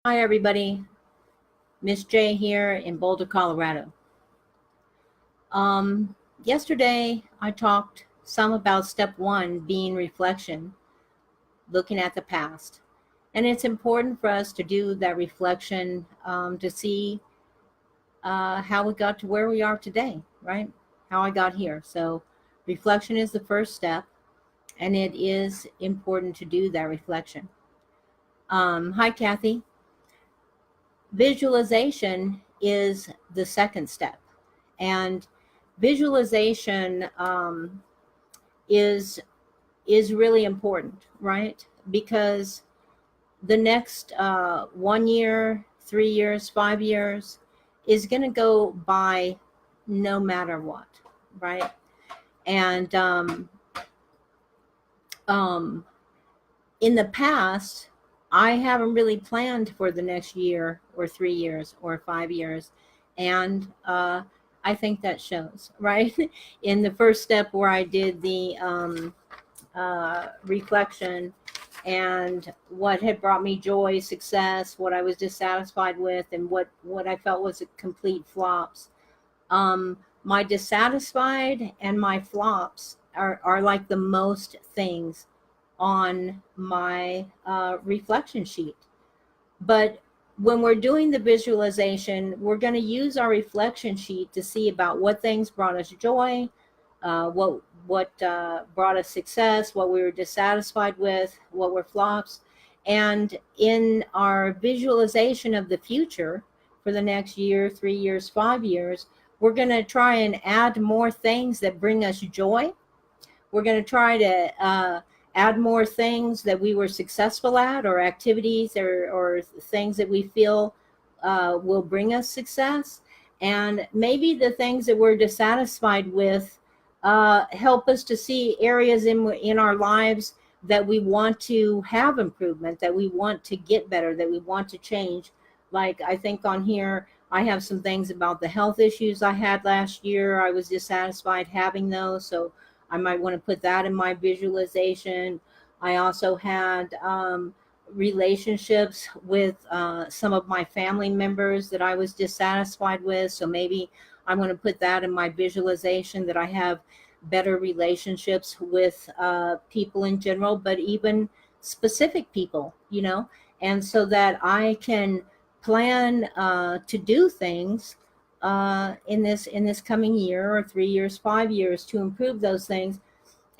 Hi, everybody. Miss J here in Boulder, Colorado. Yesterday, I talked some about step one being reflection, looking at the past. And it's important for us to do that reflection to see how we got to where we are today, right? How I got here. So, reflection is the first step, and it is important to do that reflection. Hi, Kathy. Visualization is the second step. And visualization is really important, right? Because the next 1 year, 3 years, 5 years is going to go by no matter what, right? And um, in the past, I haven't really planned for the next year or 3 years or 5 years. And I think that shows, right? In the first step where I did the reflection and what had brought me joy, success, what I was dissatisfied with, and what I felt was a complete flops. My dissatisfied and my flops are like the most things on my reflection sheet. But when we're doing the visualization, we're going to use our reflection sheet to see about what things brought us joy, what brought us success, what we were dissatisfied with, what were flops. And in our visualization of the future for the next year, 3 years, 5 years, we're going to try and add more things that bring us joy. We're going to try to add more things that we were successful at, or activities or things that we feel will bring us success. And maybe the things that we're dissatisfied with help us to see areas in our lives that we want to have improvement, that we want to get better, that we want to change. Like I think on here, I have some things about the health issues I had last year. I was dissatisfied having those. So I might want to put that in my visualization. I also had relationships with some of my family members that I was dissatisfied with. So maybe I'm going to put that in my visualization, that I have better relationships with people in general, but even specific people, and so that I can plan to do things in this coming year or 3 years, 5 years, to improve those things.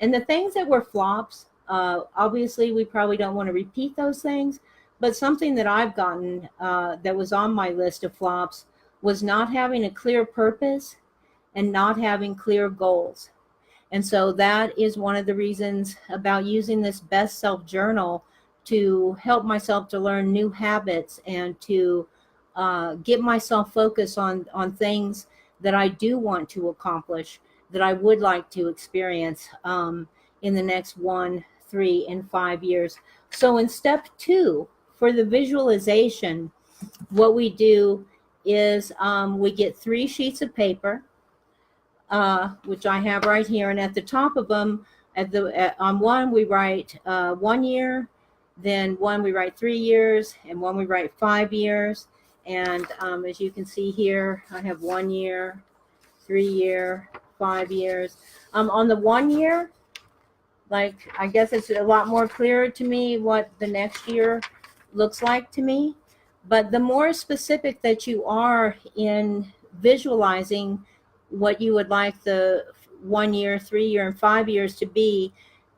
And the things that were flops, obviously we probably don't want to repeat those things. But something that I've gotten that was on my list of flops was not having a clear purpose and not having clear goals. And so that is one of the reasons about using this best self journal to help myself to learn new habits and to get myself focused on things that I do want to accomplish, that I would like to experience in the next 1, 3, and 5 years. So in step two, for the visualization, what we do is we get 3 sheets of paper, which I have right here, and at the top of them, on one we write 1 year, then one we write 3 years, and one we write 5 years. And as you can see here, I have 1 year, 3 year, 5 years. On the 1 year, like, I guess it's a lot more clearer to me what the next year looks like to me. But the more specific that you are in visualizing what you would like the 1 year, 3 year, and 5 years to be,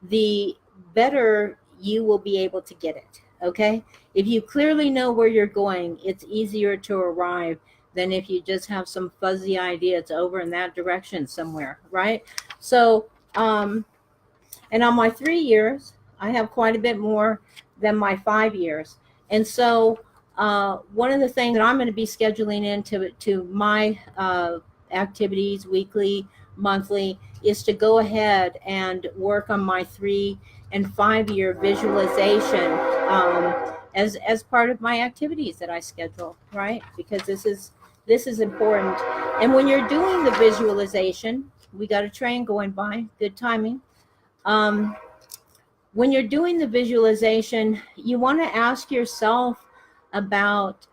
the better you will be able to get it. Okay? If you clearly know where you're going, it's easier to arrive than if you just have some fuzzy idea it's over in that direction somewhere, right? So, and on my 3 years, I have quite a bit more than my 5 years. And so, one of the things that I'm going to be scheduling into to my activities, weekly, monthly, is to go ahead and work on my 3 and 5 year visualization as part of my activities that I schedule, right? Because this is important. And when you're doing the visualization, we got a train going by. Good timing. When you're doing the visualization, you want to ask yourself about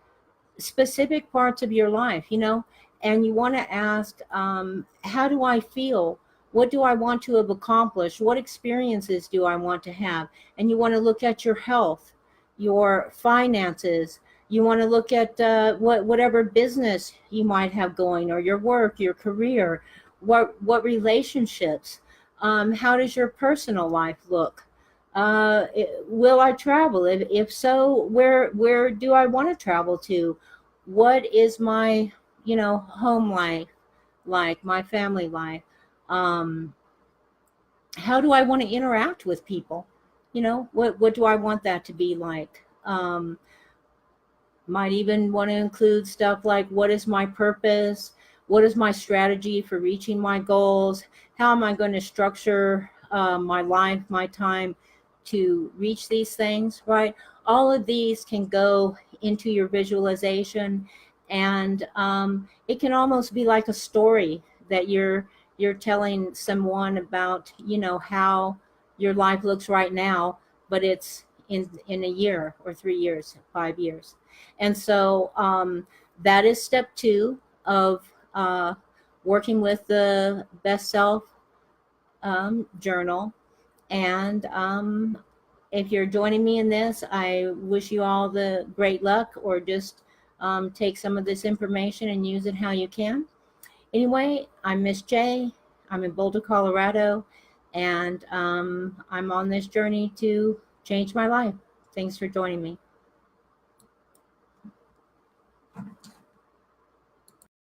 specific parts of your life, and you want to ask, how do I feel? What do I want to have accomplished? What experiences do I want to have? And you want to look at your health, your finances. You want to look at whatever business you might have going, or your work, your career, what relationships. How does your personal life look? Will I travel? If so, where do I want to travel to? What is my home life like, my family life? um how do I want to interact with people? What do I want that to be like? Might even want to include stuff like, what is my purpose? What is my strategy for reaching my goals? How am I going to structure my life, my time to reach these things, right? All of these can go into your visualization, and it can almost be like a story that you're telling someone about, how your life looks right now, but it's in a year or 3 years, 5 years. And so that is step two of working with the Best Self journal. And if you're joining me in this, I wish you all the great luck, or just take some of this information and use it how you can. Anyway, I'm Miss J. I'm in Boulder, Colorado, and I'm on this journey to change my life. Thanks for joining me.